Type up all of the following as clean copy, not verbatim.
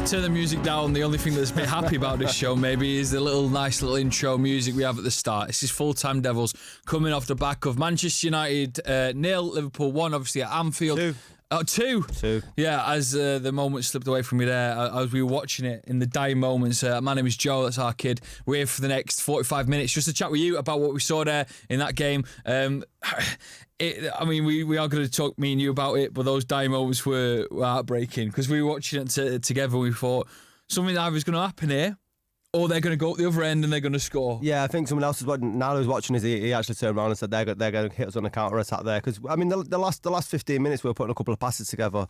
turn the music down. The only thing that's a bit happy about this show maybe is the nice little intro music we have at the start. This is Full-Time Devils coming off the back of Manchester United 0, Liverpool 1, obviously at Anfield. 2. Oh, 2. Yeah, as the moment slipped away from me there, as we were watching it in the dying moments. My name is Joe, that's our kid. We're here for the next 45 minutes just to chat with you about what we saw there in that game. We are going to talk, me and you, about it, but those dying moments were heartbreaking because we were watching it together and we thought something either is going to happen here or they're going to go up the other end and they're going to score. Yeah, I think someone else was watching. Now who's watching is he actually turned around and said they're going to hit us on a counter attack there because the last 15 minutes we were putting a couple of passes together,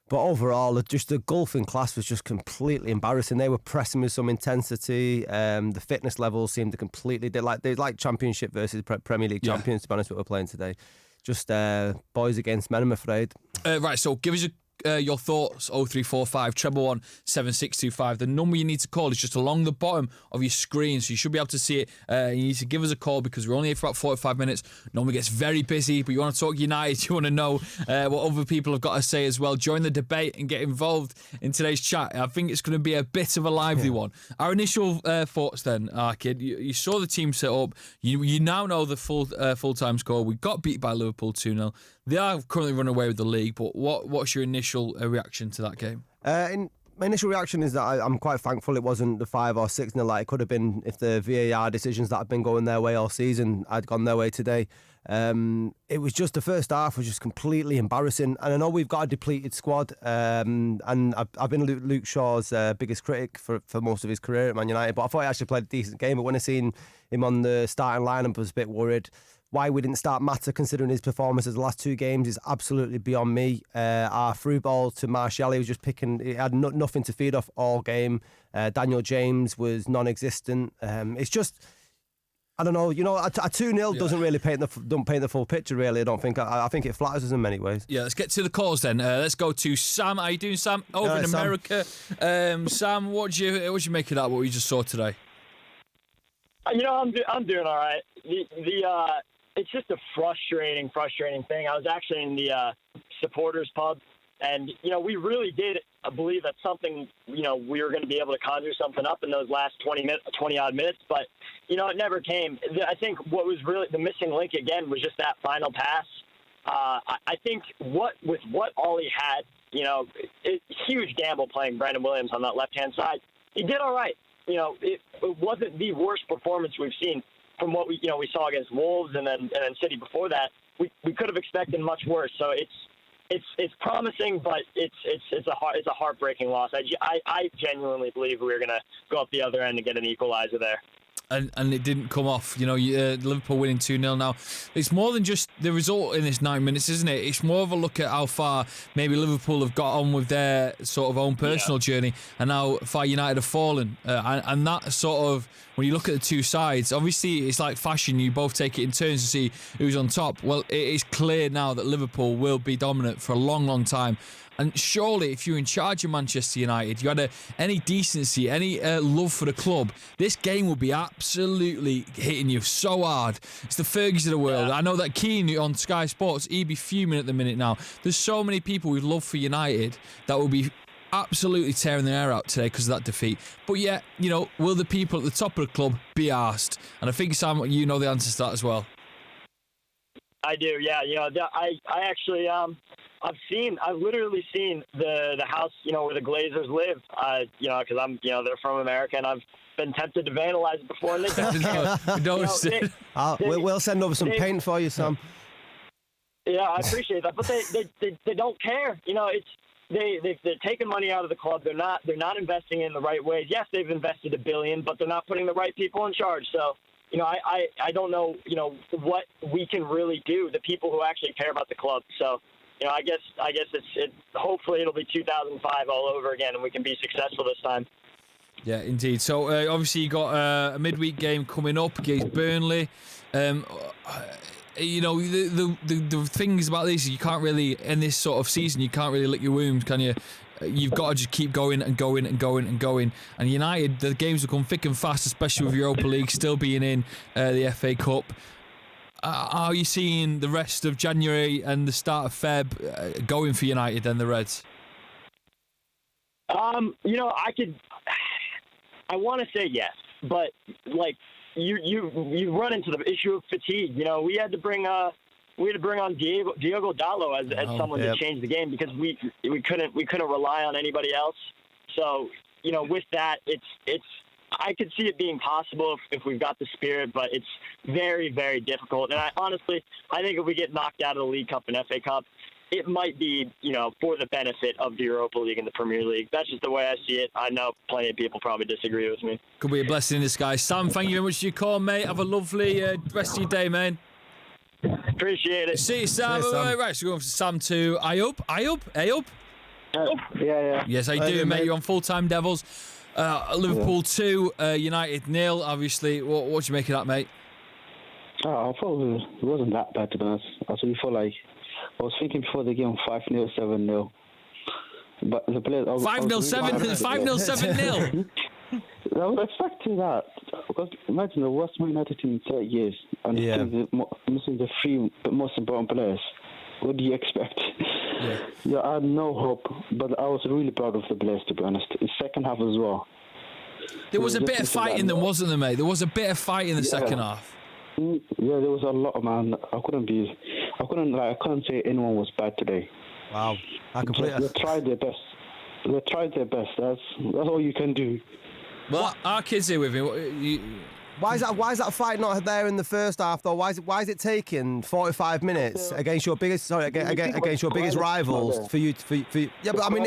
but overall just the gulf in class was just completely embarrassing. They were pressing with some intensity. The fitness levels seemed to completely they're like Championship versus Premier League champions. To be honest, what we're playing today, just boys against men, I'm afraid. Right, so give us your thoughts. 0345 1 7625. The number you need to call is just along the bottom of your screen, so you should be able to see it. You need to give us a call because we're only here for about 45 minutes. Normally gets very busy, but you want to talk United, you want to know what other people have got to say as well. Join the debate and get involved in today's chat. I think it's going to be a bit of a lively one. Our initial thoughts then, kid. You saw the team set up. You now know the full-time score. We got beat by Liverpool 2-0. They are currently running away with the league, but what's your initial reaction to that game? My initial reaction is that I'm quite thankful it wasn't the 5 or 6-0 like it could have been if the VAR decisions that have been going their way all season had gone their way today. It was just the first half was just completely embarrassing, and I know we've got a depleted squad, and I've been Luke Shaw's biggest critic for most of his career at Man United, but I thought he actually played a decent game. But when I seen him on the starting lineup, I was a bit worried. Why we didn't start Mata, considering his performances the last 2 games, is absolutely beyond me. Our through ball to Martial, he was just picking. He had nothing to feed off all game. Daniel James was non-existent. It's just, I don't know. A 2-0 doesn't really paint the full picture. Really, I don't think. I think it flatters us in many ways. Yeah, let's get to the calls then. Let's go to Sam. How you doing, Sam? Over in America. Sam, what do you make of that? What we just saw today? I'm doing all right. It's just a frustrating thing. I was actually in the supporters pub, and we really did believe that something, we were going to be able to conjure something up in those last 20 odd minutes, but it never came. I think what was really the missing link again was just that final pass. I think with what Ollie had, huge gamble playing Brandon Williams on that left-hand side. He did all right. It wasn't the worst performance we've seen from what we saw against Wolves and then City before that. We could have expected much worse. So it's promising, but it's a heartbreaking loss. I genuinely believe we were going to go up the other end and get an equalizer there. And it didn't come off. Liverpool winning 2-0 now. It's more than just the result in this 9 minutes, isn't it? It's more of a look at how far maybe Liverpool have got on with their sort of own personal journey and how far United have fallen. And that sort of, when you look at the two sides, obviously it's like fashion. You both take it in turns to see who's on top. Well, it is clear now that Liverpool will be dominant for a long, long time. And surely, if you're in charge of Manchester United, you had any decency, any love for the club, this game will be absolutely hitting you so hard. It's the Fergies of the world. Yeah. I know that Keane on Sky Sports, he'd be fuming at the minute now. There's so many people with love for United that will be absolutely tearing their hair out today because of that defeat. But yeah, will the people at the top of the club be arsed? And I think, Sam, you know the answer to that as well. I do, yeah. I actually, I've literally seen the house, where the Glazers live, because I'm, they're from America, and I've been tempted to vandalize it before. And we'll send over some paint for you, Sam. Yeah, I appreciate that, but they don't care. They're taking money out of the club. They're not investing in the right ways. Yes, they've invested $1 billion, but they're not putting the right people in charge. So. I don't know, what we can really do, the people who actually care about the club. So, I guess it's hopefully it'll be 2005 all over again and we can be successful this time. Yeah, indeed. So, obviously you got a midweek game coming up against Burnley. The things about this, you can't really, in this sort of season, you can't really lick your wounds, can you? You've got to just keep going and going and going and going. And United, the games will come thick and fast, especially with Europa League still being in the FA Cup. How are you seeing the rest of January and the start of Feb going for United and the Reds? I want to say yes, but like you run into the issue of fatigue. We had to bring on Diogo Dalot as someone to change the game because we couldn't rely on anybody else. So with that, it's I could see it being possible if we've got the spirit, but it's very, very difficult. And I think if we get knocked out of the League Cup and FA Cup, it might be, for the benefit of the Europa League and the Premier League. That's just the way I see it. I know plenty of people probably disagree with me. Could be a blessing in disguise. Sam, thank you very much for your call, mate. Have a lovely rest of your day, man. Appreciate it. See you, Sam. Right, so we're going from Sam to Ayub. Yeah. Yes, I do, mate. You're on Full-Time Devils. Liverpool 2, United 0. Obviously, what do you make of that, mate? I thought it wasn't that bad, to be honest. I was thinking before the game 5-0, 7-0. But the players... 5-0, 7-0. I was expecting that. Because imagine the worst Man United team in 30 years. And missing the three most important players. What do you expect? Yeah, I had no hope, but I was really proud of the players, to be honest. The second half as well. There was a bit of fighting then, wasn't there, mate? There was a bit of fight in the second half. Yeah, there was a lot, man. I couldn't say anyone was bad today. Wow. They tried their best. That's all you can do. Well, our kids here with me. Why is that fight not there in the first half though? Why is it taking 45 minutes against your biggest rivals for you? Yeah, but I mean,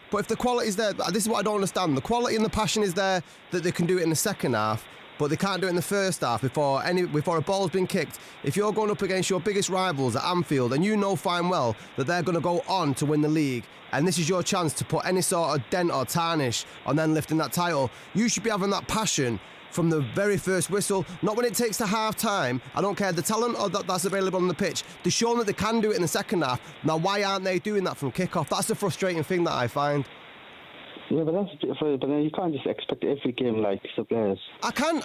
but if the quality's there, this is what I don't understand. The quality and the passion is there that they can do it in the second half, but they can't do it in the first half before a ball's been kicked. If you're going up against your biggest rivals at Anfield and you know fine well that they're going to go on to win the league, and this is your chance to put any sort of dent or tarnish on them lifting that title, you should be having that passion from the very first whistle, not when it takes to half time. I don't care the talent or that's available on the pitch. They've shown that they can do it in the second half. Now, why aren't they doing that from kick-off? That's the frustrating thing that I find. Yeah, but then you can't just expect every game like the players. I can.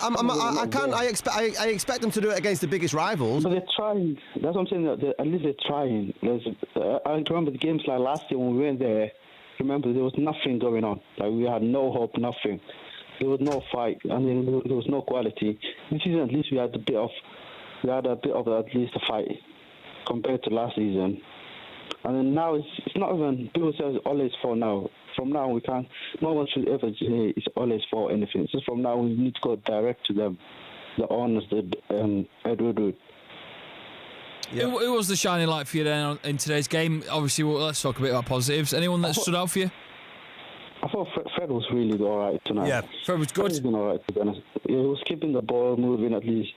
I expect them to do it against the biggest rivals. But they're trying. That's what I'm saying. At least they're trying. I remember the games like last year when we went there. Remember, there was nothing going on. Like we had no hope, nothing. There was no fight, and then there was no quality. This season, at least we had a bit of at least a fight compared to last season. And then now it's not even people say it's always for now. From now we can't. No one should ever say it's always for anything. So from now we need to go direct to them, the owners, Edward. Yeah. Who was the shining light for you then in today's game? Obviously, let's talk a bit about positives. Anyone that stood out for you? I thought Fred was really alright tonight. Yeah, Fred was good. He's been alright, to be honest. He was keeping the ball moving at least.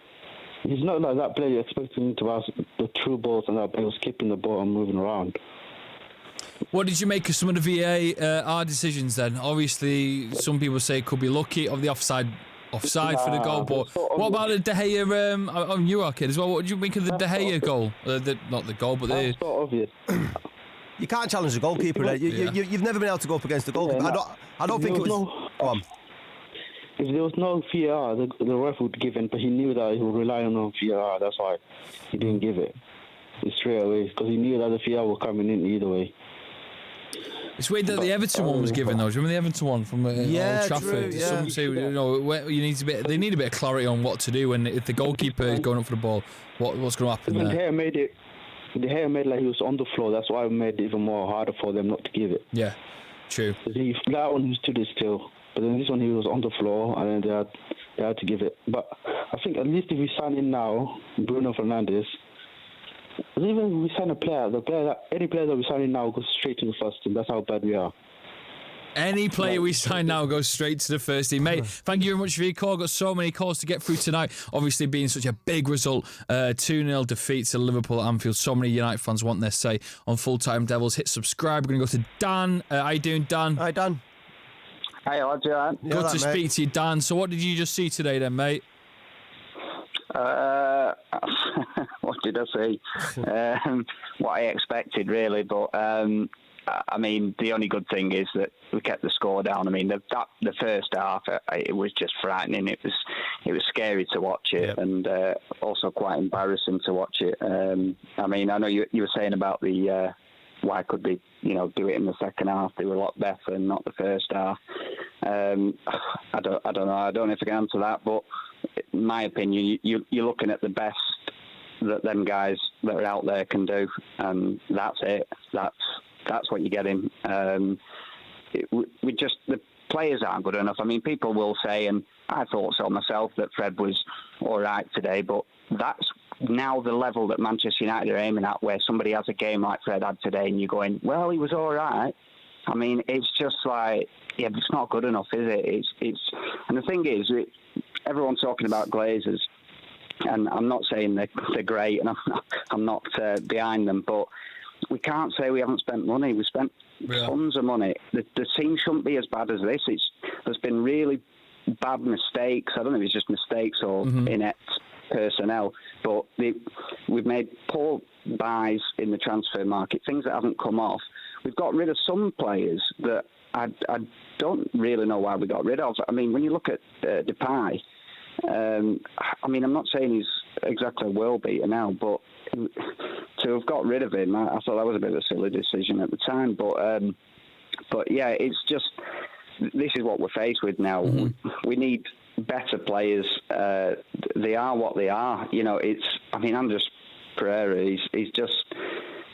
He's not like that player you're expecting him to have the true balls and that, but he was keeping the ball and moving around. What did you make of some of the VAR decisions then? Obviously, some people say it could be lucky of the offside for the goal, but what about the De Gea? You are kid as well. What did you make of the De Gea goal? Not the goal, but That's so obvious. You can't challenge the goalkeeper. You've never been able to go up against the goalkeeper. I don't think it was. Go on. If there was no VAR, the ref would give it, but he knew that he would rely on VAR. That's why he didn't give it straight away, because he knew that the VAR was coming in either way. It's weird that the Everton one was given though. Do you remember the Everton one from Old Trafford? True, yeah. Some say they need a bit of clarity on what to do, and if the goalkeeper is going up for the ball, what's going to happen there? The hair made like he was on the floor. That's why it made it even more harder for them not to give it. Yeah, true. That one he stood still, but then this one he was on the floor, and then they had to give it. But I think at least if we sign in now, Bruno Fernandes. Even if we sign any player that we sign in now goes straight to the first team. That's how bad we are. Any player we sign now goes straight to the first team. Mate, thank you very much for your call. Got so many calls to get through tonight. Obviously being such a big result. 2-0 defeat to Liverpool at Anfield. So many United fans want their say on Full-Time Devils. Hit subscribe. We're going to go to Dan. How you doing, Dan? Hi, Dan. Hey, lads, you all right? Good to speak to you, Dan. So what did you just see today then, mate? What did I see? What I expected, really. But I mean, the only good thing is that we kept the score down. I mean, the first half, it was just frightening. It was scary to watch it, and also quite embarrassing to watch it. I mean, I know you were saying about the why could they, do it in the second half? They were a lot better and not the first half. I don't know. I don't know if I can answer that, but in my opinion, you're looking at the best that them guys that are out there can do, and that's it. That's what you're getting. The players aren't good enough. I mean, people will say, and I thought so myself, that Fred was all right today, but that's now the level that Manchester United are aiming at, where somebody has a game like Fred had today and you're going, well, he was all right. I mean, it's just like, yeah, but it's not good enough, is it? And the thing is, everyone's talking about Glazers, and I'm not saying they're great, and I'm not behind them, but we can't say we haven't spent money. We spent tons of money. The team shouldn't be as bad as this. There's been really bad mistakes. I don't know if it's just mistakes or inept personnel, but we've made poor buys in the transfer market, things that haven't come off. We've got rid of some players that I don't really know why we got rid of. I mean, when you look at Depay, I mean, I'm not saying he's exactly a world beater now, but to have got rid of him, I thought that was a bit of a silly decision at the time. But yeah, it's just, this is what we're faced with now. We need better players. They are what they are. Andres Pereira,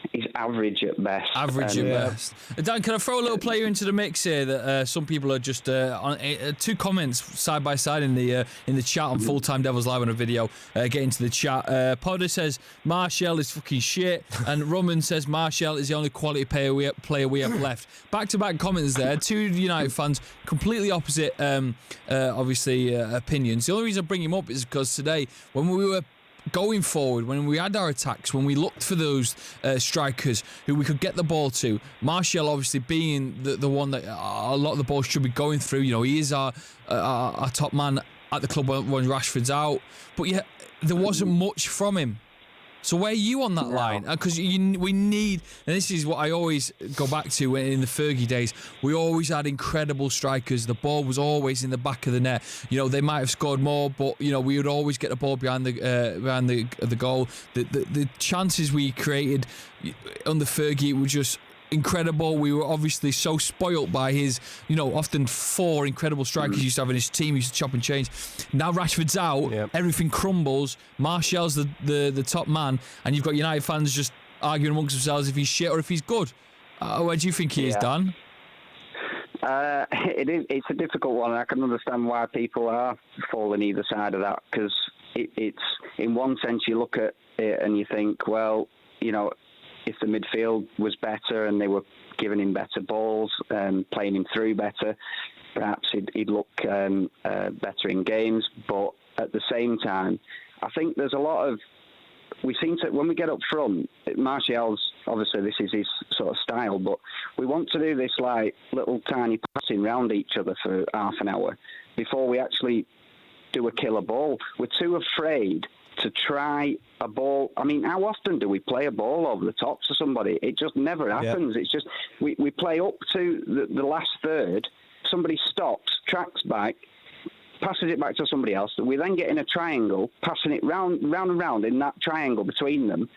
he's average at best. Average at best. Dan, can I throw a little player into the mix here that some people are just on two comments side by side in the chat on Full Time Devils Live on a video. Get into the chat. Podder says Martial is fucking shit, and Roman says Martial is the only quality player we have left. Back-to-back comments there. Two United fans, completely opposite, obviously, opinions. The only reason I bring him up is because today, when we were going forward, when we had our attacks, when we looked for those strikers who we could get the ball to, Martial obviously being the one that a lot of the ball should be going through. He is our top man at the club when Rashford's out. But yeah, there wasn't much from him. So where are you on that line? Because we need, and this is what I always go back to in the Fergie days, we always had incredible strikers. The ball was always in the back of the net. They might have scored more, but we would always get the ball behind the goal. The chances we created under Fergie were just incredible. We were obviously so spoilt by his, often four incredible strikers he used to have in his team. He used to chop and change. Now Rashford's out, everything crumbles. Martial's the top man, and you've got United fans just arguing amongst themselves if he's shit or if he's good. Where do you think he is, Dan? It's a difficult one. I can understand why people are falling either side of that, because it's in one sense you look at it and you think, well, if the midfield was better and they were giving him better balls and playing him through better, perhaps he'd look better in games. But at the same time, I think there's a lot of, we seem to, when we get up front, Martial's, obviously this is his sort of style, but we want to do this like little tiny passing round each other for half an hour before we actually do a killer ball. We're too afraid to try a ball. I mean, how often do we play a ball over the top to somebody? It just never happens. It's just, we play up to the last third, somebody stops, tracks back, passes it back to somebody else. We then get in a triangle, passing it round and round in that triangle between them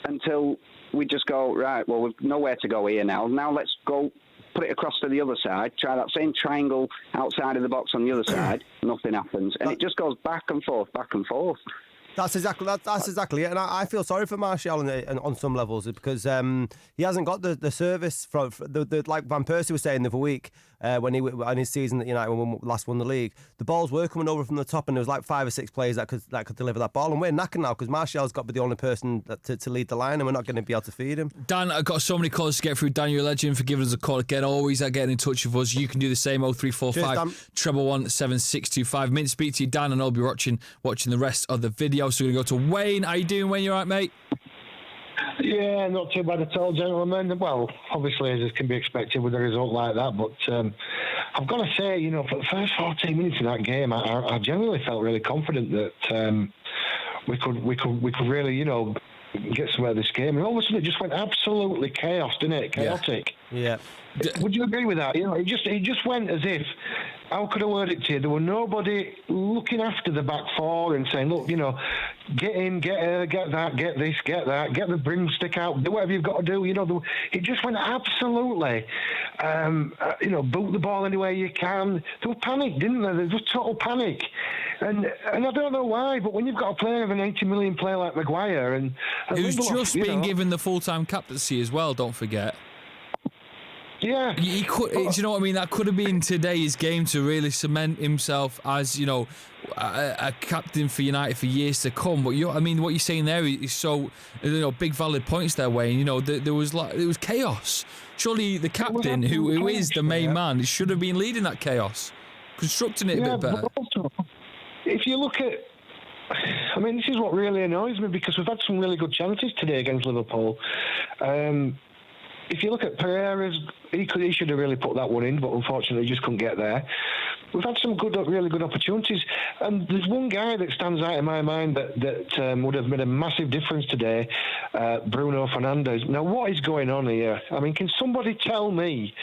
until we just go, right, well, we've nowhere to go here now. Now let's go put it across to the other side, try that same triangle outside of the box on the other side, nothing happens. And it just goes back and forth, back and forth. That's exactly it, and I feel sorry for Martial on some levels because he hasn't got the service from the like Van Persie was saying the other week when he in his season that United when we last won the league, the balls were coming over from the top and there was like 5 or 6 players that could deliver that ball, and we're knacking now because Martial's got to be the only person to lead the line and we're not going to be able to feed him. Dan, I've got so many calls to get through. Dan, you're a legend for giving us a call again. Always getting in touch with us. You can do the same. 0345 111 7625. Mint speak to you, Dan, and I'll be watching the rest of the video. So we're going to go to Wayne. How you doing, Wayne? You all right, mate? Yeah, not too bad at all, gentlemen. Well, obviously, as can be expected with a result like that, but I've got to say, for the first 14 minutes of that game, I genuinely felt really confident that we could really, get somewhere of this game. And all of a sudden, it just went absolutely chaos, didn't it? Chaotic. Yeah. Would you agree with that? It just went as if how could I word it to you? There were nobody looking after the back four and saying, look, get in, get her, get that, get this, get that, get the broomstick out, do whatever you've got to do. It just went absolutely, boot the ball any way you can. There was panic, didn't there? There was total panic. And I don't know why, but when you've got a player of an 80 million player like Maguire and who's just been given the full-time captaincy as well, don't forget. Yeah. He could, do you know what I mean? That could have been today's game to really cement himself as, a captain for United for years to come. But what you're saying there is so, big valid points there, Wayne. There was chaos. Surely the captain, who is the main man, should have been leading that chaos, constructing it a bit better. Also, if you look at, this is what really annoys me, because we've had some really good chances today against Liverpool. If you look at Pereira's, he should have really put that one in, but unfortunately he just couldn't get there. We've had some really good opportunities, and there's one guy that stands out in my mind that would have made a massive difference today, Bruno Fernandes. Now, what is going on here? Can somebody tell me?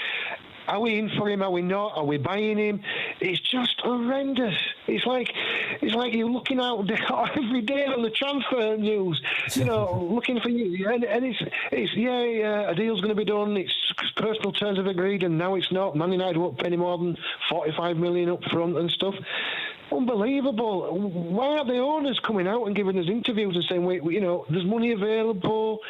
Are we in for him? Are we not? Are we buying him? It's just horrendous. It's like you're looking out every day on the transfer news, looking for you, and it's a deal's going to be done. It's personal terms have agreed, and now it's not. Man United won't pay any more than 45 million up front and stuff. Unbelievable. Why aren't the owners coming out and giving us interviews and saying, there's money available,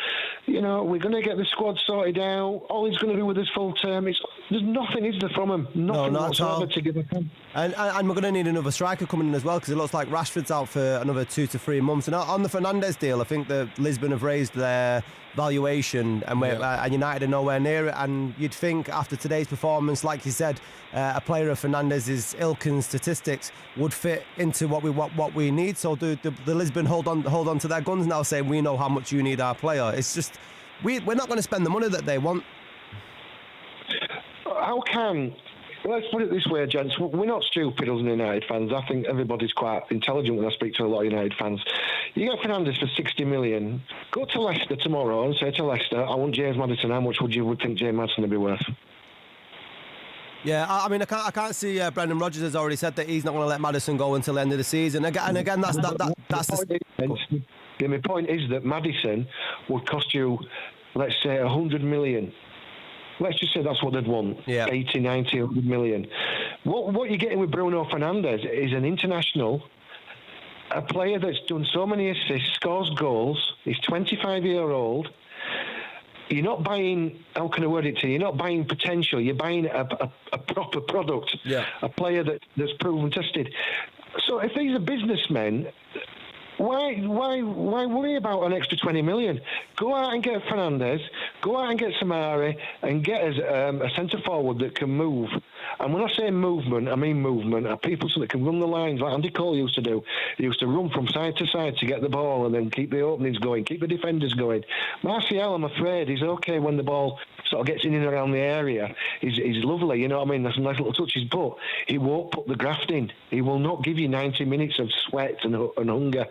we're going to get the squad sorted out, all he's going to do with his full term, there's nothing, is there, from him? Nothing whatsoever to give him. And we're going to need another striker coming in as well, because it looks like Rashford's out for another 2 to 3 months. And on the Fernandes deal, I think that Lisbon have raised their valuation, and United are nowhere near it. And you'd think after today's performance, like you said, a player of Fernandes's ilk and statistics would fit into what we need. So do the Lisbon hold on to their guns now, saying we know how much you need our player? It's just we're not going to spend the money that they want. Let's put it this way, gents. We're not stupid as United fans. I think everybody's quite intelligent when I speak to a lot of United fans. You get Fernandes for 60 million. Go to Leicester tomorrow and say to Leicester, I want James Maddison. How much would think James Maddison would be worth? Yeah, I can't see. Brendan Rodgers has already said that he's not going to let Maddison go until the end of the season. And again, that's my point is that Maddison would cost you, let's say, 100 million. Let's just say that's what they'd want. Yeah. 80, 90, 100 million. What you're getting with Bruno Fernandes is an international, a player that's done so many assists, scores goals. He's 25-year-old. You're not buying, how can I word it to you? You're not buying potential. You're buying a proper product. Yeah. A player that's proven tested. So if he's a businessman, why worry about an extra 20 million? Go out and get Fernandes, go out and get Samari, and get us a centre forward that can move. And when I say movement, I mean movement. People that can run the lines like Andy Cole used to do. He used to run from side to side to get the ball and then keep the openings going, keep the defenders going. Martial, I'm afraid, he's okay when the ball sort of gets in and around the area. He's lovely, you know what I mean? There's some nice little touches, but he won't put the graft in. He will not give you 90 minutes of sweat and hunger.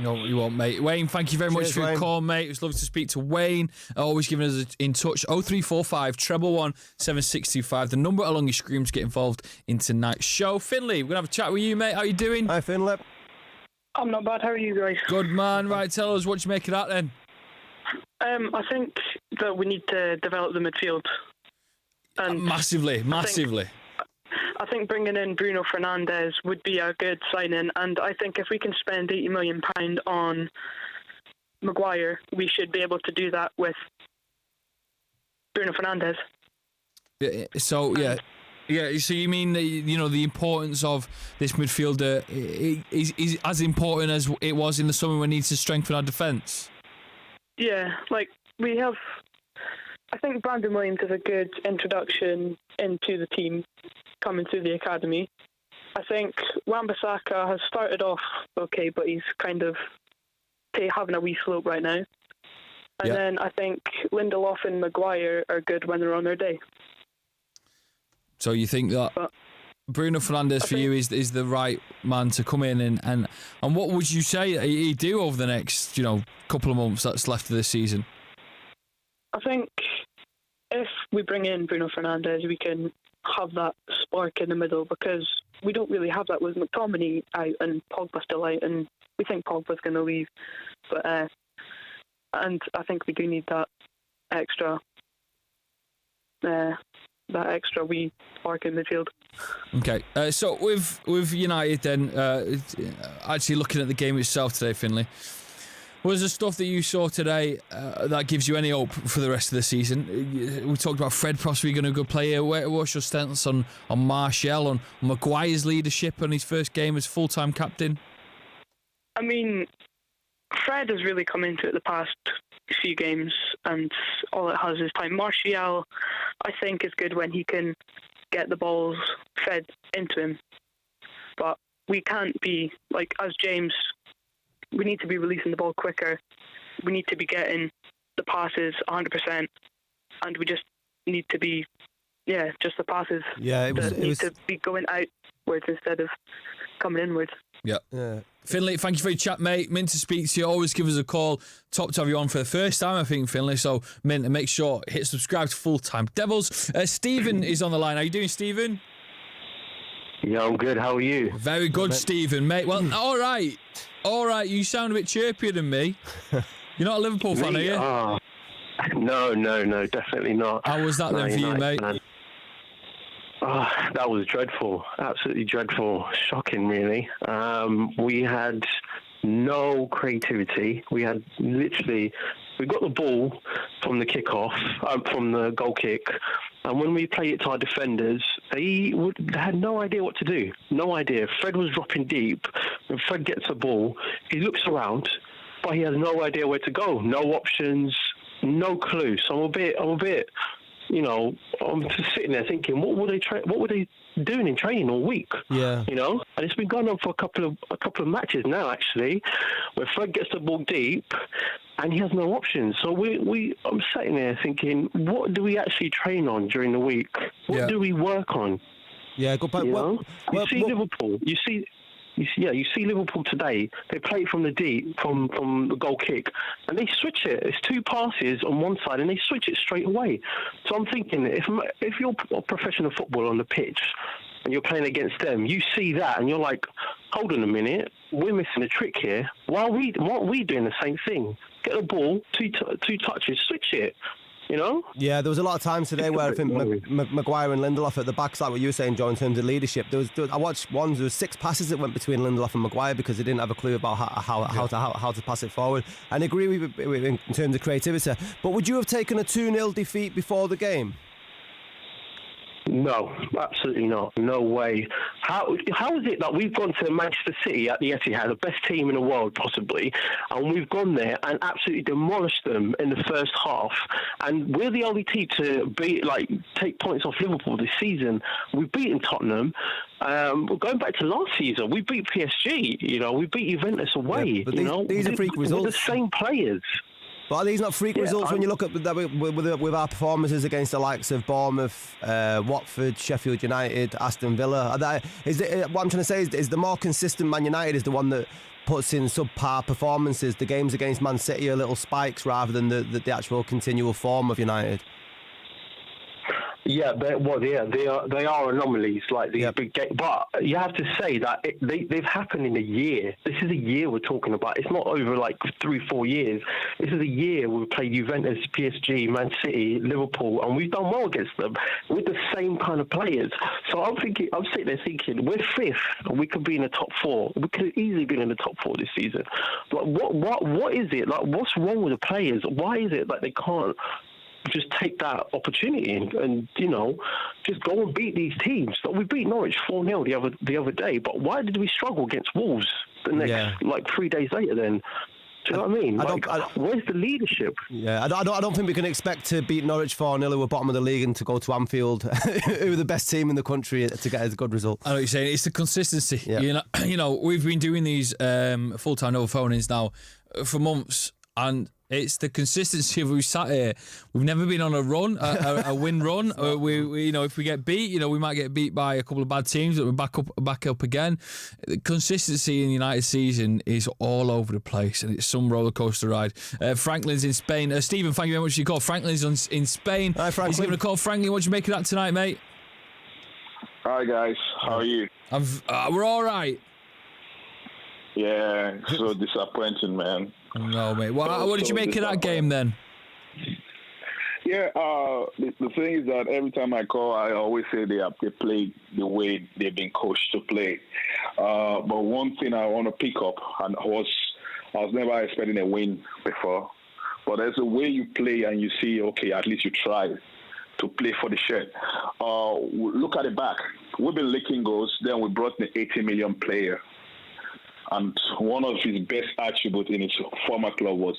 No, you won't, mate. Wayne, thank you very much for your call, mate. It was lovely to speak to Wayne. Always giving us in touch. 0345 111 7625. The number along your screen to get involved in tonight's show. Finley, we're going to have a chat with you, mate. How you doing? Hi, Finley. I'm not bad. How are you guys? Good, man. Right, tell us what you make of that then. I think that we need to develop the midfield. And massively. I think bringing in Bruno Fernandes would be a good signing, and I think if we can spend £80 million on Maguire, we should be able to do that with Bruno Fernandes. Yeah, so you mean the importance of this midfielder is as important as it was in the summer when we need to strengthen our defence? Yeah, we have. I think Brandon Williams is a good introduction into the team coming through the academy. I think Wan-Bissaka has started off okay, but he's kind of having a wee slope right now. And then I think Lindelof and Maguire are good when they're on their day. So you think that Bruno Fernandes for you is the right man to come in and what would you say he do over the next couple of months that's left of this season? I think if we bring in Bruno Fernandes, we can have that spark in the middle, because we don't really have that with McTominay out and Pogba still out, and we think Pogba's going to leave. But and I think we do need that extra wee spark in midfield. Okay, so with United then, actually looking at the game itself today, Finlay, was the stuff that you saw today that gives you any hope for the rest of the season? We talked about Fred possibly going to go play here. What's your stance on Martial, on Maguire's leadership on his first game as full-time captain? I mean, Fred has really come into it the past few games, and all it has is time. Martial, I think, is good when he can get the balls fed into him. But we can't be, like, as James, we need to be releasing the ball quicker. We need to be getting the passes 100%. And we just need to be, just the passes. Yeah, it was to be going outwards instead of coming inwards. Yeah. Finlay, thank you for your chat, mate. Mint to speak to you. Always give us a call. Top to have you on for the first time, I think, Finlay. So, Mint, and make sure hit subscribe to Full Time Devils. Stephen is on the line. How you doing, Stephen? Yeah, I'm good. How are you? Very good, Stephen, mate. Well, all right. You sound a bit chirpier than me. You're not a Liverpool fan, are you? No, definitely not. How was that then for you, mate? Man. That was dreadful. Absolutely dreadful. Shocking, really. We had no creativity. We got the ball from the kickoff, from the goal kick, and when we played it to our defenders, they had no idea what to do. No idea. Fred was dropping deep. When Fred gets the ball, he looks around, but he has no idea where to go. No options, no clue. So I'm a bit. I'm just sitting there thinking, what were they doing in training all week? Yeah. And it's been going on for a couple of matches now, actually, where Fred gets the ball deep and he has no options. So I'm sitting there thinking, what do we actually train on during the week? What do we work on? Yeah, good point. Liverpool. You see Liverpool today. They play it from the deep, from the goal kick, and they switch it. It's two passes on one side, and they switch it straight away. So I'm thinking, if you're a professional footballer on the pitch and you're playing against them, you see that, and you're like, hold on a minute, we're missing a trick here. Why are we doing the same thing? Get the ball, two touches, switch it. Yeah, there was a lot of times today where I think Maguire and Lindelof at the back, like what you were saying, Joe, in terms of leadership. I watched there was 6 passes that went between Lindelof and Maguire because they didn't have a clue about how to pass it forward. And I agree with you in terms of creativity. But would you have taken a 2-0 defeat before the game? No, absolutely not. No way. How is it that we've gone to Manchester City at the Etihad, the best team in the world possibly, and we've gone there and absolutely demolished them in the first half, and we're the only team to take points off Liverpool this season. We've beaten Tottenham. Going back to last season, we beat PSG. We beat Juventus away. Yeah, but these are freak results. We're the same players. But are these not freak results when you look at with our performances against the likes of Bournemouth, Watford, Sheffield United, Aston Villa? What I'm trying to say is the more consistent Man United is the one that puts in subpar performances. The games against Man City are little spikes rather than the actual continual form of United. Yeah, they are anomalies like these big games. But you have to say that they've happened in a year. This is a year we're talking about. It's not over like 3-4 years. This is a year we've played Juventus, PSG, Man City, Liverpool, and we've done well against them with the same kind of players. So I'm sitting there thinking, we're 5th, and we could be in the top 4. We could have easily been in the top 4 this season. Like, what is it? Like, what's wrong with the players? Why is it that they can't just take that opportunity and just go and beat these teams? But we beat Norwich 4-0 the other day, but why did we struggle against Wolves the next 3 days later then? Do you know what I mean? Where's the leadership? Yeah, I don't think we can expect to beat Norwich 4-0, who are bottom of the league, and to go to Anfield, who are the best team in the country, to get a good result. I know what you're saying. It's the consistency. Yeah. We've been doing these full-time double phone-ins now for months, and it's the consistency of we sat here. We've never been on a run, a win run. We if we get beat, we might get beat by a couple of bad teams, but we're back up again. The consistency in the United season is all over the place, and it's some roller coaster ride. Franklin's in Spain. Stephen, thank you very much for your call. Franklin's in Spain. Hi, Franklin. He's giving a call. Franklin, what do you make of that tonight, mate? Hi guys, how are you? We're all right. Yeah, so disappointing, man. No, mate. What did you make of that game then? Yeah, the thing is that every time I call, I always say they play the way they've been coached to play. But one thing I want to pick up, and I was never expecting a win before, but there's a way you play and you see, okay, at least you try to play for the shirt. Look at the back. We've been licking goals, then we brought the 80 million player. And one of his best attributes in his former club was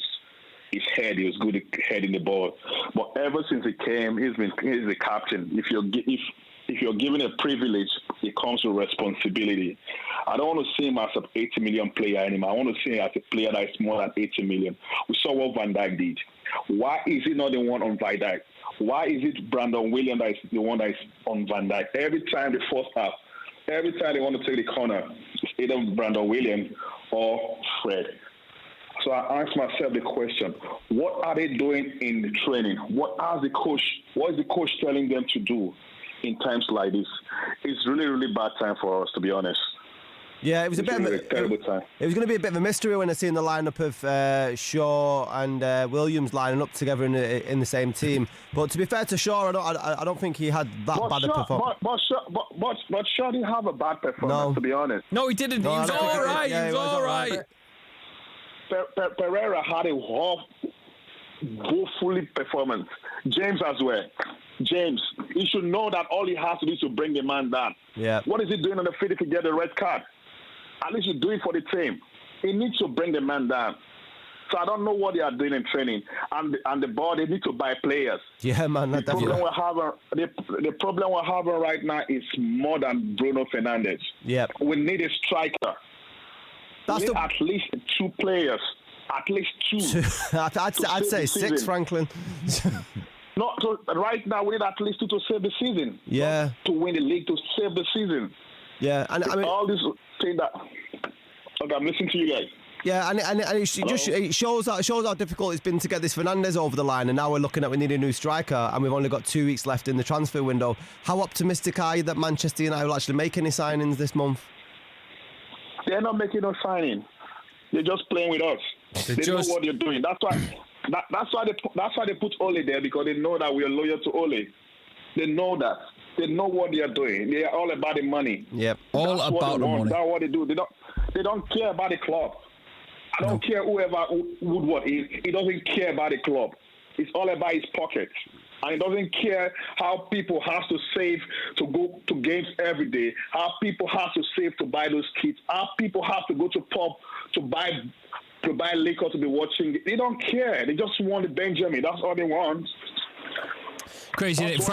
his head. He was good at heading the ball. But ever since he came, he's the captain. If you're given a privilege, it comes with responsibility. I don't want to see him as an 80 million player anymore. I want to see him as a player that is more than 80 million. We saw what Van Dijk did. Why is he not the one on Van Dijk? Why is it Brandon Williams that is the one that is on Van Dijk? Every time the first half, every time they want to take the corner, it's either Brandon Williams or Fred. So I asked myself the question, what are they doing in the training? What is the coach telling them to do in times like this? It's really, really bad time for us, to be honest. Yeah, it was a terrible time. It was going to be a bit of a mystery when I seen the lineup of Shaw and Williams lining up together in the same team. But to be fair to Shaw, I don't think he had that bad a performance. But Shaw didn't have a bad performance, to be honest. No, he didn't. No, he was all right. Yeah, he was all right. Pereira had a woefully performance. James as well. James, he should know that all he has to do is to bring the man down. Yeah. What is he doing on the field if he get a red card? At least you do it for the team. He needs to bring the man down. So I don't know what they are doing in training. And the board, they need to buy players. Yeah, man. The problem we're having right now is more than Bruno Fernandes. Yeah. We need a striker. We need at least 2 players. At least 2. I'd say 6, Franklin. No, so right now we need at least 2 to save the season. Yeah. To win the league, to save the season. Yeah, and I mean all this thing that. Okay, I'm listening to you guys. Yeah, and it shows how difficult it's been to get this Fernandes over the line, and now we're looking at we need a new striker, and we've only got 2 weeks left in the transfer window. How optimistic are you that Manchester United will actually make any signings this month? They're not making no signing. They're just playing with us. They know what they're doing. That's why they put Ole there, because they know that we are loyal to Ole. They know that. They know what they are doing. They are all about the money. Yep, all about the money. That's what they do. They don't care about the club. I don't care whoever Woodward is. He doesn't care about the club. It's all about his pocket. And he doesn't care how people have to save to go to games every day, how people have to save to buy those kits, how people have to go to pub to buy liquor to be watching. They don't care. They just want the Benjamin. That's all they want. Crazy, isn't it?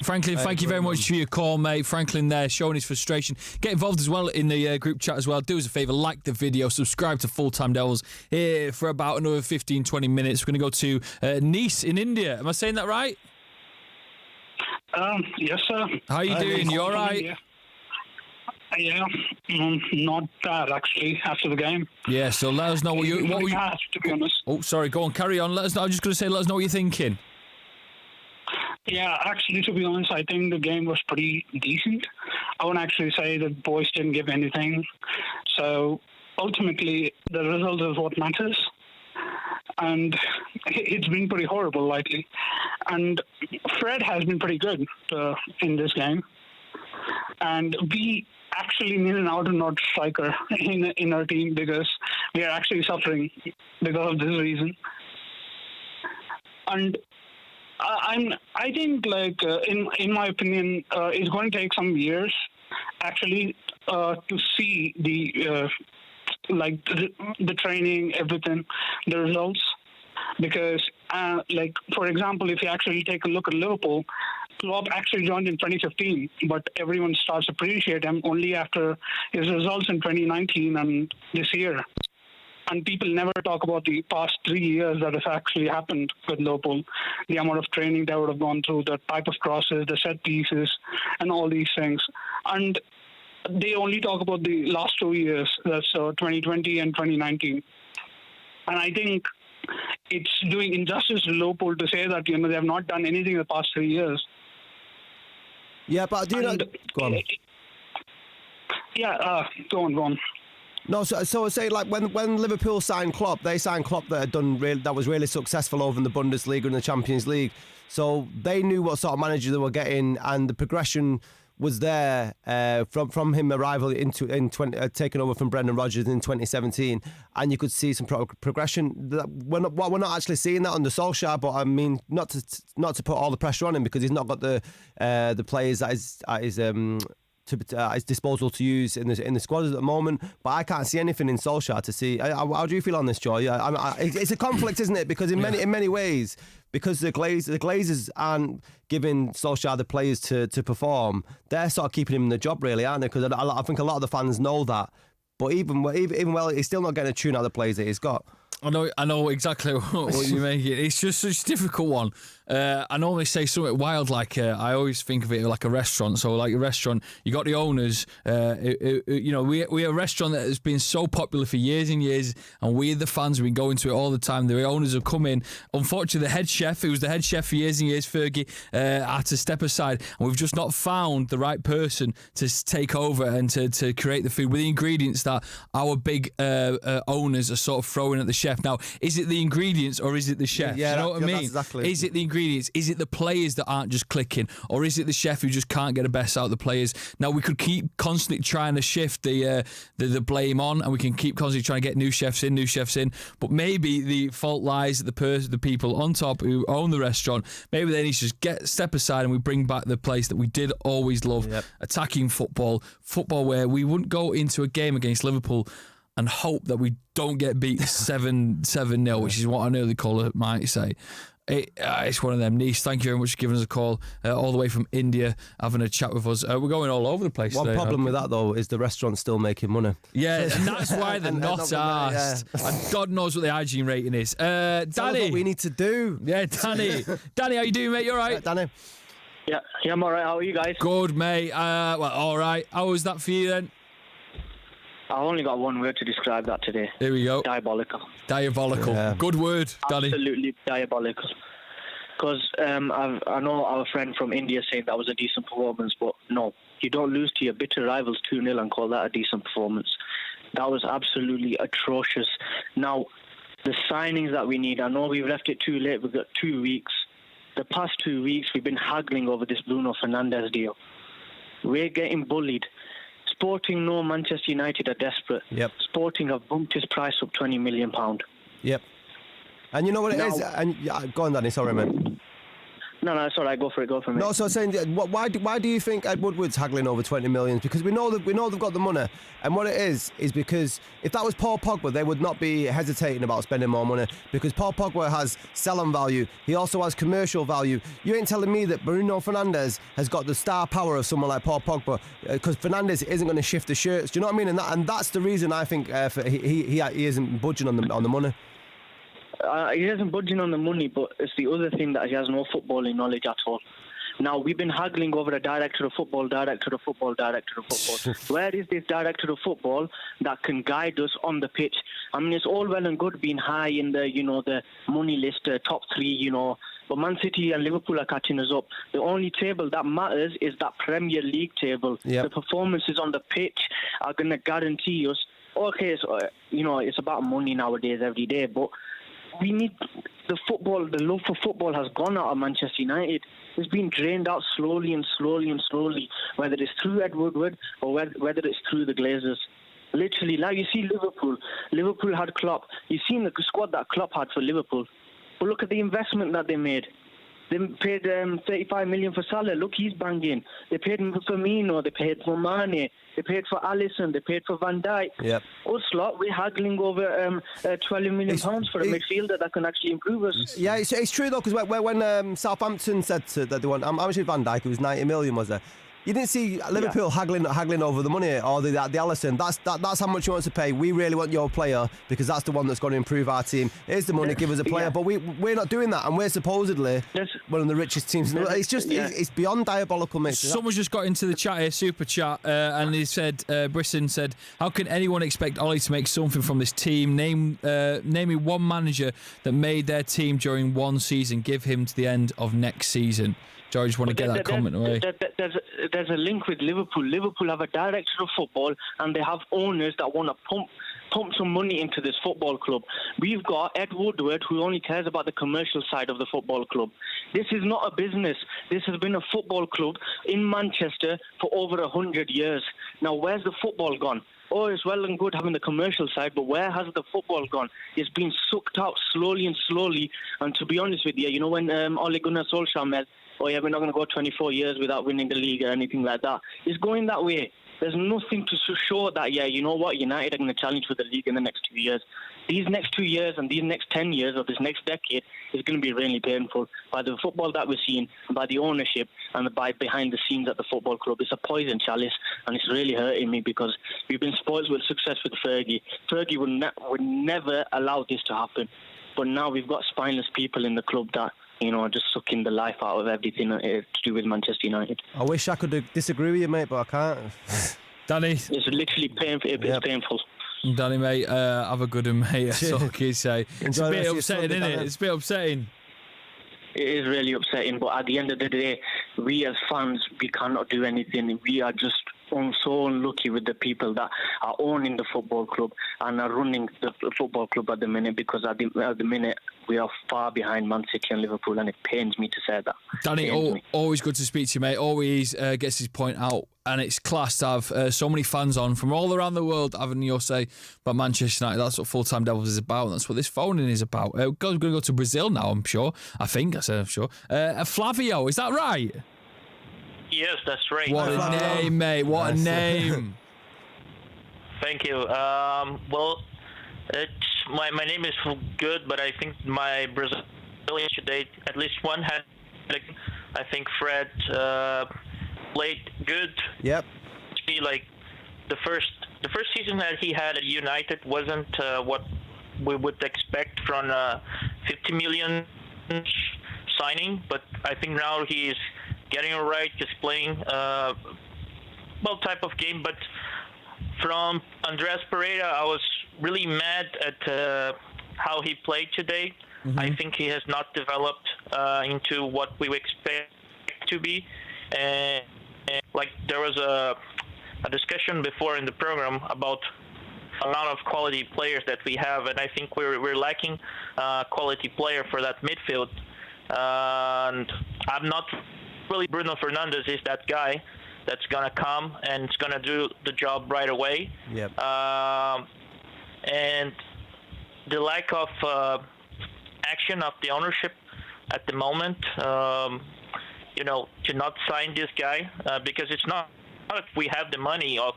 Franklin, thank you very much for your call, mate. Franklin there showing his frustration. Get involved as well in the group chat as well. Do us a favour, like the video, subscribe to Full Time Devils here for about another 15-20 minutes. We're going to go to Nice in India. Am I saying that right? Yes, sir. How are you doing? You all right? Yeah, not bad actually after the game. Yeah, so let us know what you... to be honest. Oh, sorry, go on, carry on. Let us know. I'm just going to say, let us know what you're thinking. Yeah, actually, to be honest, I think the game was pretty decent. I won't actually say the boys didn't give anything. So, ultimately, the result is what matters. And it's been pretty horrible lately. And Fred has been pretty good in this game. And we actually need an out-and-out striker in our team because we are actually suffering because of this reason. And I think, like, in my opinion, it's going to take some years, actually, to see the training, everything, the results. Because, like, for example, if you actually take a look at Liverpool, Klopp actually joined in 2015, but everyone starts appreciating him only after his results in 2019 and this year. And people never talk about the past 3 years that has actually happened with Liverpool, the amount of training they would have gone through, the type of crosses, the set pieces, and all these things. And they only talk about the last 2 years, that's 2020 and 2019. And I think it's doing injustice to Liverpool to say that, they have not done anything in the past 3 years. Yeah, but do you know? Go on. Yeah, go on. No, so say like when Liverpool signed Klopp, they signed Klopp that was really successful over in the Bundesliga and the Champions League. So they knew what sort of manager they were getting, and the progression was there from him arrival taking over from Brendan Rodgers in 2017, and you could see some progression. We're not actually seeing that under Solskjaer, but I mean not to put all the pressure on him, because he's not got the players at his disposal to use in the squad at the moment. But I can't see anything in Solskjaer to see. How do you feel on this, Joy? It's a conflict, isn't it? Because in many ways, because the Glazers aren't giving Solskjaer the players to perform, they're sort of keeping him in the job, really, aren't they? Because I think a lot of the fans know that. But even well, he's still not getting a tune out of the players that he's got. I know exactly what you make it. It's just such a difficult one. I normally say something wild, like I always think of it like a restaurant. So like a restaurant, you got the owners. We're a restaurant that has been so popular for years and years, and we the fans have been going to it all the time. The owners have come in. Unfortunately, the head chef, who was the head chef for years and years, Fergie, had to step aside, and we've just not found the right person to take over and to create the food with the ingredients that our big owners are sort of throwing at the chef. Now, is it the ingredients or is it the chef? Yeah, you know what I mean? Exactly. Is it the ingredients? Is it the players that aren't just clicking, or is it the chef who just can't get the best out of the players? Now, we could keep constantly trying to shift the blame on, and we can keep constantly trying to get new chefs in, but maybe the fault lies at the people on top who own the restaurant. Maybe they need to just step aside, and we bring back the place that we did always love, attacking football where we wouldn't go into a game against Liverpool and hope that we don't get beat 7-0, which is what I nearly call it, might say. It's one of them. Nice, thank you very much for giving us a call all the way from India, having a chat with us. We're going all over the place One today. problem with that, though, is the restaurant's still making money. Yeah, and that's why they're not asked. And God knows what the hygiene rating is. Danny. Tell us what we need to do. Yeah, Danny. Danny, how you doing, mate? You all right? Danny. Yeah, I'm all right. How are you guys? Good, mate. Well, all right. How was that for you then? I've only got one word to describe that today. Here we go. Diabolical. Diabolical. Yeah. Good word, Danny. Absolutely diabolical. Because I know our friend from India saying that was a decent performance, but no, you don't lose to your bitter rivals 2-0 and call that a decent performance. That was absolutely atrocious. Now, the signings that we need, I know we've left it too late. We've got 2 weeks. The past 2 weeks, we've been haggling over this Bruno Fernandes deal. We're getting bullied. Sporting know Manchester United are desperate. Yep. Sporting have bumped his price up £20 million. Yep. And you know what it is? And go on, Danny. Sorry, mate. No, it's all right. Go for it. No, so I'm saying, why do you think Ed Woodward's haggling over 20 million? Because we know they've got the money, and what it is because if that was Paul Pogba, they would not be hesitating about spending more money, because Paul Pogba has selling value. He also has commercial value. You ain't telling me that Bruno Fernandes has got the star power of someone like Paul Pogba, because Fernandes isn't going to shift the shirts. Do you know what I mean? And that's the reason I think he isn't budging on the money. He isn't budging on the money, but it's the other thing that he has no footballing knowledge at all. Now, we've been haggling over a director of football. Where is this director of football that can guide us on the pitch? I mean, it's all well and good being high in the money list, top three, but Man City and Liverpool are catching us up. The only table that matters is that Premier League table. Yep. The performances on the pitch are going to guarantee us. Okay, so, it's about money nowadays every day, but we need the football. The love for football has gone out of Manchester United. It's been drained out slowly, whether it's through Ed Woodward or whether it's through the Glazers. Literally, like you see Liverpool had Klopp. You've seen the squad that Klopp had for Liverpool. But look at the investment that they made. They paid 35 million for Salah. Look, he's banging. They paid for Firmino. They paid for Mane. They paid for Alisson. They paid for Van Dijk. Yep. Us lot, we're haggling over £12 million for a midfielder that can actually improve us. Yeah, it's true though, because when Southampton said that they want, how much did Van Dijk? It was 90 million, was there? You didn't see Liverpool haggling over the money or the Alisson. That's how much you want to pay. We really want your player because that's the one that's going to improve our team. Here's the money, give us a player. But we're not doing that, and we're supposedly one of the richest teams. It's just it's beyond diabolical, mate. Someone's just got into the chat here, super chat, and he said, Brisson said, how can anyone expect Ollie to make something from this team? Name me one manager that made their team during one season. Give him to the end of next season. George, want to get that comment away? There's a link with Liverpool. Liverpool have a director of football, and they have owners that want to pump some money into this football club. We've got Ed Woodward, who only cares about the commercial side of the football club. This is not a business. This has been a football club in Manchester for over 100 years. Now, where's the football gone? Oh, it's well and good having the commercial side, but where has the football gone? It's been sucked out slowly and slowly. And to be honest with you, you know, when Ole Gunnar Solskjaer met, oh yeah, we're not going to go 24 years without winning the league or anything like that. It's going that way. There's nothing to show that, yeah, you know what, United are going to challenge for the league in the next 2 years. These next 2 years and these next 10 years of this next decade is going to be really painful by the football that we're seeing, by the ownership and by behind the scenes at the football club. It's a poison chalice, and it's really hurting me because we've been spoiled with success with Fergie. Fergie would never allow this to happen. But now we've got spineless people in the club that, you know, just sucking the life out of everything to do with Manchester United. I wish I could disagree with you, mate, but I can't. Danny. It's literally painful. It's painful. Danny, mate, have a good one, mate. That's all I can say. It's a bit upsetting, isn't it? It's a bit upsetting. It is really upsetting, but at the end of the day, we as fans, we cannot do anything. We are just so unlucky with the people that are owning the football club and are running the football club at the minute, because at the minute we are far behind Man City and Liverpool, and it pains me to say that. Danny, always good to speak to you, mate. Always gets his point out, and it's class to have so many fans on from all around the world having your say about Manchester United. That's what Full Time Devils is about, and that's what this phoning is about. We're going to go to Brazil now, I'm sure. I said I'm sure. Flavio, is that right? Yes, that's right. What a name, mate. What a name. Thank you. Well, my name is good, but I think my Brazilian today, at least one had, I think Fred played good. Yep. Like the first season that he had at United wasn't what we would expect from a 50 million signing, but I think now he's getting it right, just playing type of game. But from Andreas Pereira, I was really mad at how he played today. Mm-hmm. I think he has not developed into what we expect to be. And like there was a discussion before in the program about amount of quality players that we have, and I think we're lacking quality player for that midfield. And I'm not really Bruno Fernandes is that guy that's gonna come and it's gonna do the job right away. Yep. And the lack of action of the ownership at the moment, you know, to not sign this guy because it's not if we have the money of.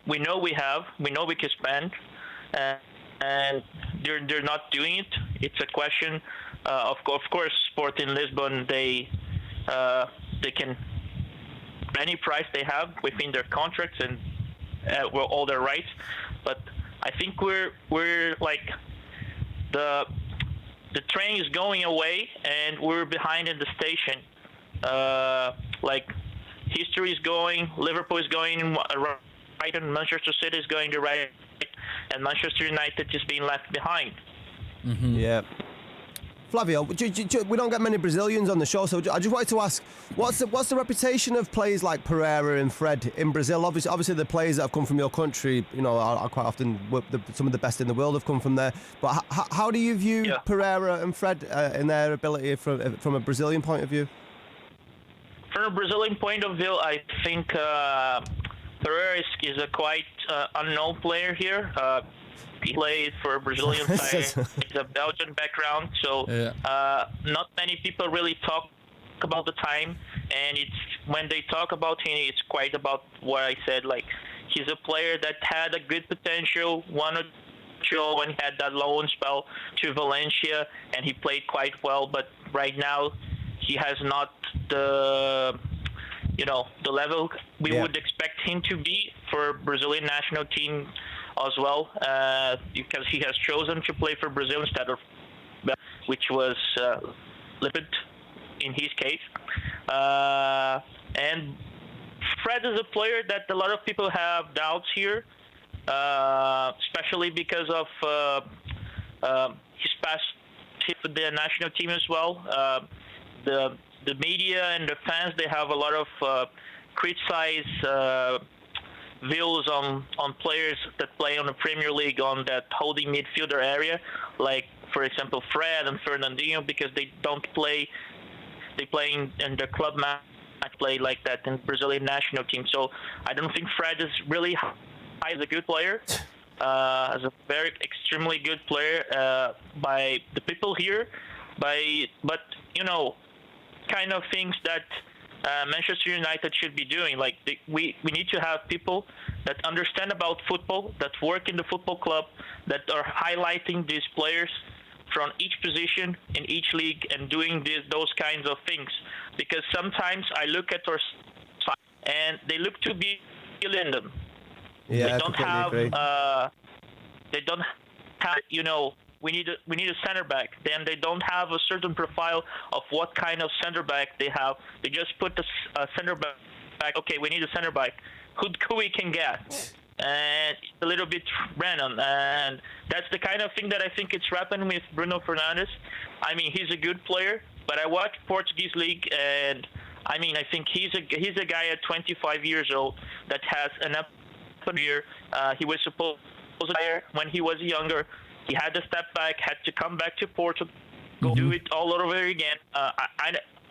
We know we can spend, and they're not doing it. It's a question. Of course, Sporting Lisbon, they can any price they have within their contracts and all their rights, but I think we're like the train is going away and we're behind in the station. Like history is going, Liverpool is going right, and Manchester City is going to right, and Manchester United just being left behind. Mm-hmm. Yeah. Flavio, we don't get many Brazilians on the show, so I just wanted to ask, what's the reputation of players like Pereira and Fred in Brazil? Obviously the players that have come from your country, you know, are quite often some of the best in the world have come from there. But how do you view Pereira and Fred in their ability from a Brazilian point of view? From a Brazilian point of view, I think Pereira is a quite unknown player here. He played for a Brazilian side. He's a Belgian background, so not many people really talk about the time. And it's when they talk about him, it's quite about what I said. Like he's a player that had a good potential, wanted to show when he had that loan spell to Valencia, and he played quite well. But right now, he has not the the level we would expect him to be for Brazilian national team as well, because he has chosen to play for Brazil instead of which was limited in his case. And Fred is a player that a lot of people have doubts here, especially because of his past with the national team as well. The media and the fans, they have a lot of criticize views on players that play on the Premier League on that holding midfielder area, like for example Fred and Fernandinho, because they don't play. They play in the club match play like that in Brazilian national team. So I don't think Fred is really high as a good player, as a very extremely good player by the people here, but kind of things that Manchester United should be doing. Like we need to have people that understand about football, that work in the football club, that are highlighting these players from each position in each league and doing those kinds of things. Because sometimes I look at our side and they look to be in them. Yeah, they don't have. They don't have. We need a center back. Then they don't have a certain profile of what kind of center back they have. They just put a center back. Okay, we need a center back. Who we can get, and a little bit random. And that's the kind of thing that I think it's happening with Bruno Fernandes. I mean, he's a good player, but I watch Portuguese league, and I mean, I think he's a guy at 25 years old that has an up year. He was supposed to player when he was younger. He had to step back, had to come back to Portugal, do it all over again.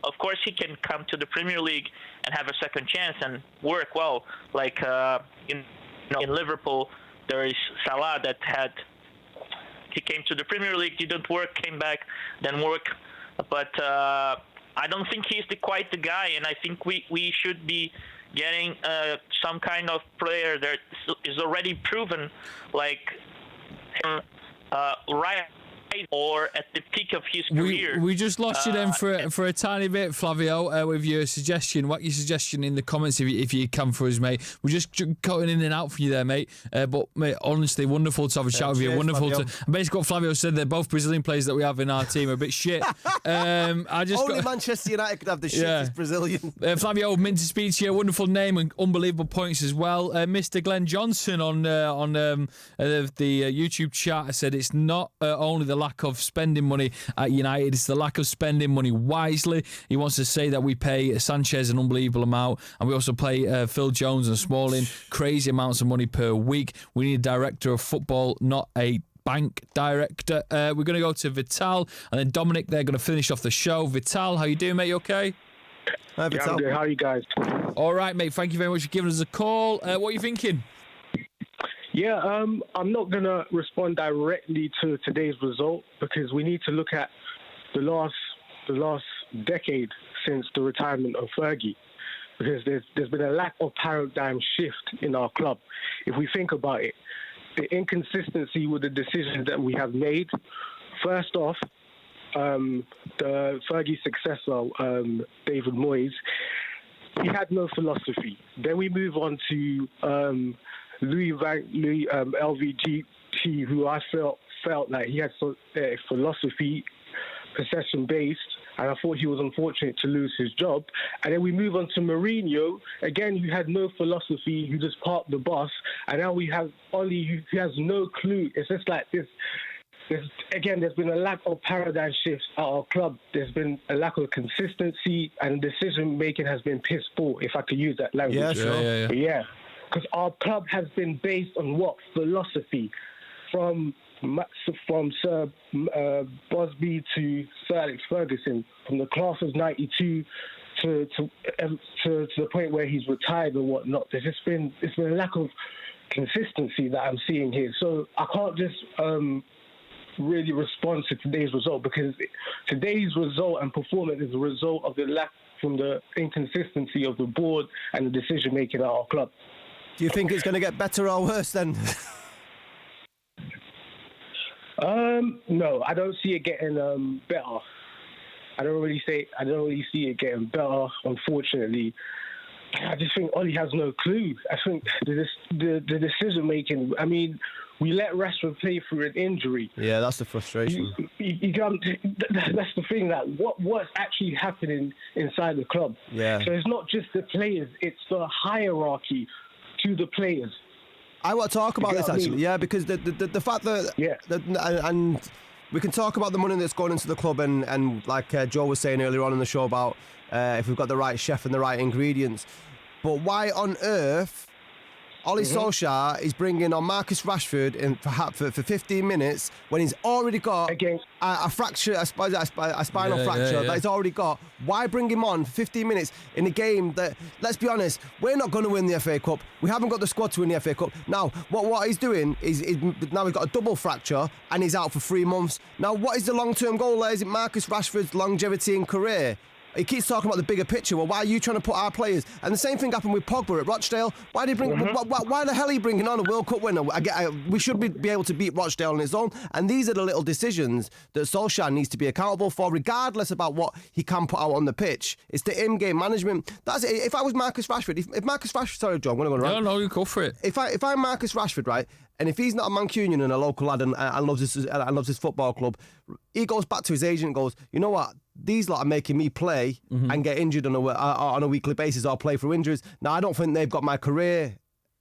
Of course, he can come to the Premier League and have a second chance and work well. Like in Liverpool, there is Salah that he came to the Premier League, didn't work, came back, then work. But I don't think he's quite the guy, and I think we should be getting some kind of player that is already proven, like right or at the peak of his career. We just lost you then for a tiny bit, Flavio, with your suggestion. What your suggestion in the comments if you come for us, mate. We're just cutting in and out for you there, mate. But mate, honestly, wonderful to have a chat with you. Wonderful Flavio. to. Basically, what Flavio said, they're both Brazilian players that we have in our team are a bit shit. Only Manchester United could have the shittest Brazilian. Flavio, meant to speak to you. Wonderful name and unbelievable points as well. Mr. Glenn Johnson on the YouTube chat said it's not only the lack of spending money at United, it's the lack of spending money wisely. He wants to say that we pay Sanchez an unbelievable amount, and we also pay Phil Jones and Smalling crazy amounts of money per week. We need a director of football, not a bank director. We're going to go to Vital and then Dominic. They're going to finish off the show. Vital, how you doing, mate? You okay? Hi, Vital. Yeah, I'm good. How are you guys? All right, mate. Thank you very much for giving us a call. What are you thinking? Yeah, I'm not going to respond directly to today's result because we need to look at the last decade since the retirement of Fergie, because there's been a lack of paradigm shift in our club. If we think about it, the inconsistency with the decisions that we have made. First off, the Fergie successor, David Moyes, he had no philosophy. Then we move on to Louis LVGT, who I felt like he had philosophy, possession-based, and I thought he was unfortunate to lose his job. And then we move on to Mourinho, again, who had no philosophy, who just parked the bus. And now we have Oli, who has no clue. It's just like this. There's been a lack of paradigm shifts at our club. There's been a lack of consistency, and decision-making has been piss poor, if I could use that language. Yeah, sure. Yeah. Because our club has been based on what? Philosophy. From Sir Bosby to Sir Alex Ferguson, from the class of '92 to the point where he's retired and whatnot. It's been a lack of consistency that I'm seeing here. So I can't just really respond to today's result, because today's result and performance is a result of the lack from the inconsistency of the board and the decision making at our club. Do you think it's going to get better or worse then? No, I don't see it getting better. I don't really see it getting better, unfortunately. I just think Ollie has no clue. I think the decision making. I mean, we let Rashford play through an injury. Yeah, that's the frustration. You can't, that's the thing. That what's actually happening inside the club. Yeah. So it's not just the players; it's the hierarchy to the players. I want to talk about this actually. Yeah, because the fact that and we can talk about the money that's going into the club and like Joe was saying earlier on in the show about if we've got the right chef and the right ingredients. But why on earth Ollie Solskjaer is bringing on Marcus Rashford for 15 minutes when he's already got a fracture, a spinal fracture that he's already got? Why bring him on for 15 minutes in a game that, let's be honest, we're not going to win the FA Cup. We haven't got the squad to win the FA Cup. Now, what he's doing is now he's got a double fracture and he's out for 3 months. Now, what is the long-term goal there? Is it Marcus Rashford's longevity in career? He keeps talking about the bigger picture. Well, why are you trying to put our players? And the same thing happened with Pogba at Rochdale. Why did he bring? Why the hell are you bringing on a World Cup winner? We should be able to beat Rochdale on his own. And these are the little decisions that Solskjaer needs to be accountable for, regardless about what he can put out on the pitch. It's the in-game management. That's it. If I was Marcus Rashford, if Marcus Rashford, sorry, John, I'm going to go around. No, you go for it. If I'm Marcus Rashford, right, and if he's not a Mancunian and a local lad and loves his football club, he goes back to his agent and goes, you know what? These lot are making me play and get injured on a weekly basis or play through injuries. Now, I don't think they've got my career.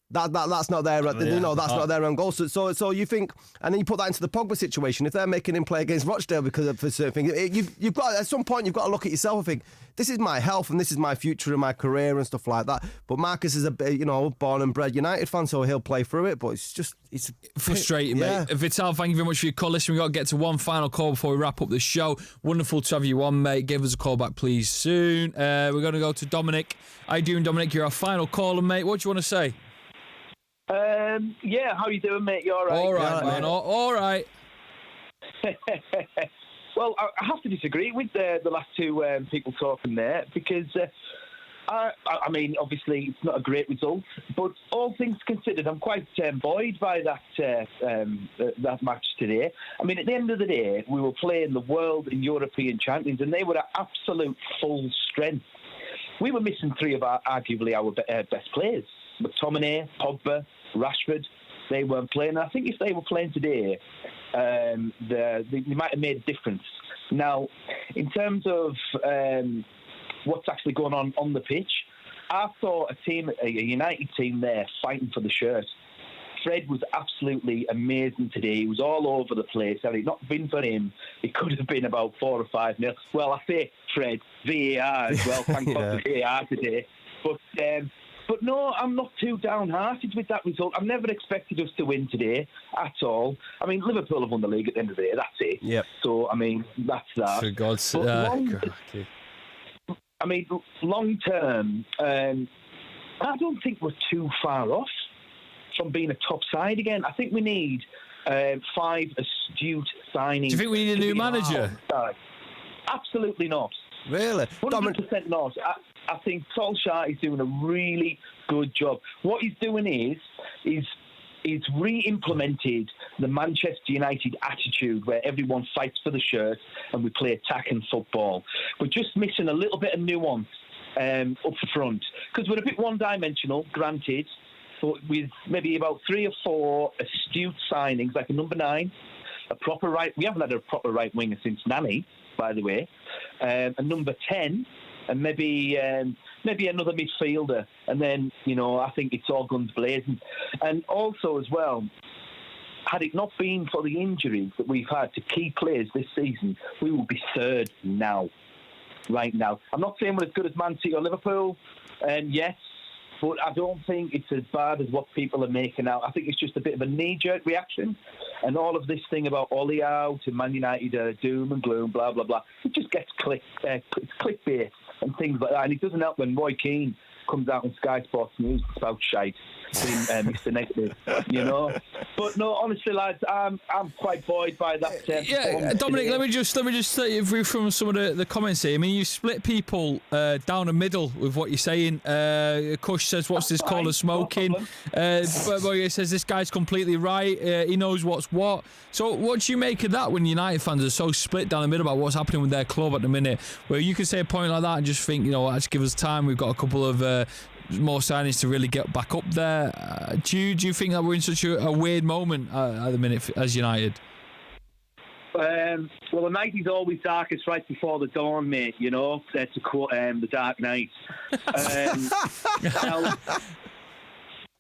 That's not their, that's not their own goal. So you think, and then you put that into the Pogba situation. If they're making him play against Rochdale because of certain things, you've got at some point you've got to look at yourself and think, this is my health and this is my future and my career and stuff like that. But Marcus is a born and bred United fan, so he'll play through it. But it's frustrating, mate. Vital, thank you very much for your call. Listen, we've got to get to one final call before we wrap up the show. Wonderful to have you on, mate. Give us a call back, please, soon. We're going to go to Dominic. How you doing, Dominic? You're our final caller, mate. What do you want to say? Yeah, how you doing, mate? You all right? All right, man. All right. Well, I have to disagree with the last two people talking there because, I mean, obviously it's not a great result, but all things considered, I'm quite buoyed by that match today. I mean, at the end of the day, we were playing the world and European champions, and they were at absolute full strength. We were missing three of arguably our best players. McTominay, Pogba, Rashford, they weren't playing. I think if they were playing today, they might have made a difference. Now, in terms of what's actually going on the pitch, I saw a United team there fighting for the shirt. Fred was absolutely amazing today. He was all over the place. Had it not been for him, it could have been about 4 or 5-0. Well, I say Fred, VAR as well. Thank God for VAR today. But no, I'm not too downhearted with that result. I've never expected us to win today at all. I mean, Liverpool have won the league at the end of the day. That's it. Yep. So, I mean, that's that. For God's sake. I mean, long term, I don't think we're too far off from being a top side again. I think we need 5 astute signings. Do you think we need a new manager? Absolutely not. Really? 100% not. I think Solskjaer is doing a really good job. What he's doing is he's re-implemented the Manchester United attitude where everyone fights for the shirt and we play attacking football. We're just missing a little bit of nuance up front because we're a bit one-dimensional, granted, but with maybe about 3 or 4 astute signings, like a number 9, a proper right. We haven't had a proper right winger since Nani, by the way. A number 10. And maybe another midfielder, and then I think it's all guns blazing. And also as well, had it not been for the injuries that we've had to key players this season, we will be third right now. I'm not saying we're as good as Man City or Liverpool, yes, but I don't think it's as bad as what people are making out. I think it's just a bit of a knee-jerk reaction. And all of this thing about Ollie out and Man United doom and gloom, blah, blah, blah, it just gets clickbait and things like that. And it doesn't help when Roy Keane comes out on Sky Sports News about shite, being Mr. Negative, But no, honestly, lads, I'm quite buoyed by that. Yeah, Dominic, let me just say from some of the comments here. I mean, you split people down the middle with what you're saying. Kush says, "What's this called? Smoking?" Boy says this guy's completely right. He knows what's what. So, what do you make of that when United fans are so split down the middle about what's happening with their club at the minute? Where you can say a point like that and just think, let's give us time. We've got a couple of more signings to really get back up there. Do you think that we're in such a weird moment at the minute as United? Well, the night is always darkest right before the dawn, mate, you know, to quote The Dark Knight.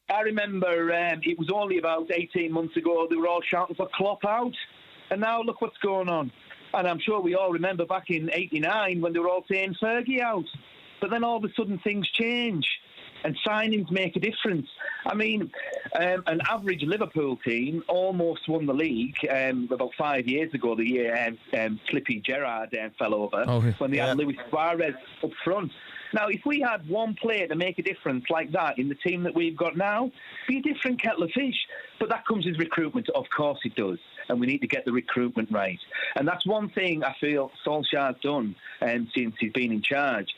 I remember it was only about 18 months ago they were all shouting for Klopp out, and now look what's going on. And I'm sure we all remember back in '89 when they were all saying Fergie out. But then all of a sudden things change and signings make a difference. I mean, an average Liverpool team almost won the league about 5 years ago, the year Slippy Gerrard fell over, when they had Luis Suarez up front. Now, if we had one player to make a difference like that in the team that we've got now, it'd be a different kettle of fish. But that comes with recruitment. Of course it does. And we need to get the recruitment right. And that's one thing I feel Solskjaer's done since he's been in charge.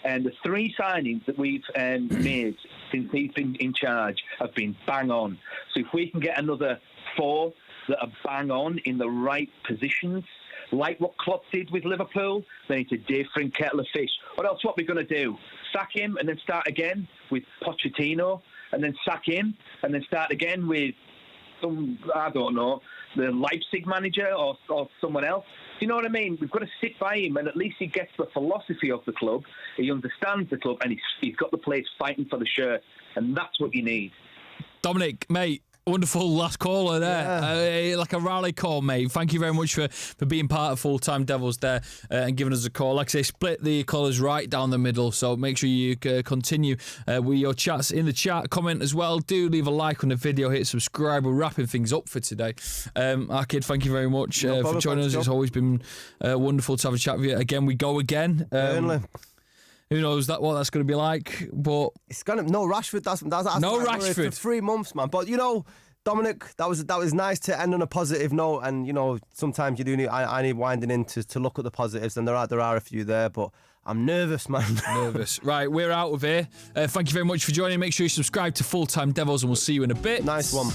And the 3 signings that we've made since he's been in charge have been bang on. So if we can get another 4 that are bang on in the right positions, like what Klopp did with Liverpool, then it's a different kettle of fish. Or else what we're going to do? Sack him and then start again with Pochettino, and then sack him and then start again with some, I don't know, the Leipzig manager or someone else. Do you know what I mean? We've got to sit by him, and at least he gets the philosophy of the club, he understands the club, and he's got the players fighting for the shirt, and that's what you need. Dominic, mate, wonderful last caller there. Like a rally call, mate. Thank you very much for being part of Full-Time Devils there and giving us a call. Like I say, split the callers right down the middle, so make sure you continue with your chats in the chat. Comment as well. Do leave a like on the video, hit subscribe. We're wrapping things up for today. Arkid, thank you very much for joining us. It's always been wonderful to have a chat with you. Again, we go again. Who knows what that's going to be like, but it's gonna no Rashford. That's no Rashford for 3 months, man. But you know, Dominic, that was nice to end on a positive note. And you know, sometimes you do need I need winding in to look at the positives, and there are a few there, but I'm nervous, man. Nervous. Right, we're out of here. Thank you very much for joining. Make sure you subscribe to Full-Time Devils, and we'll see you in a bit. Nice one.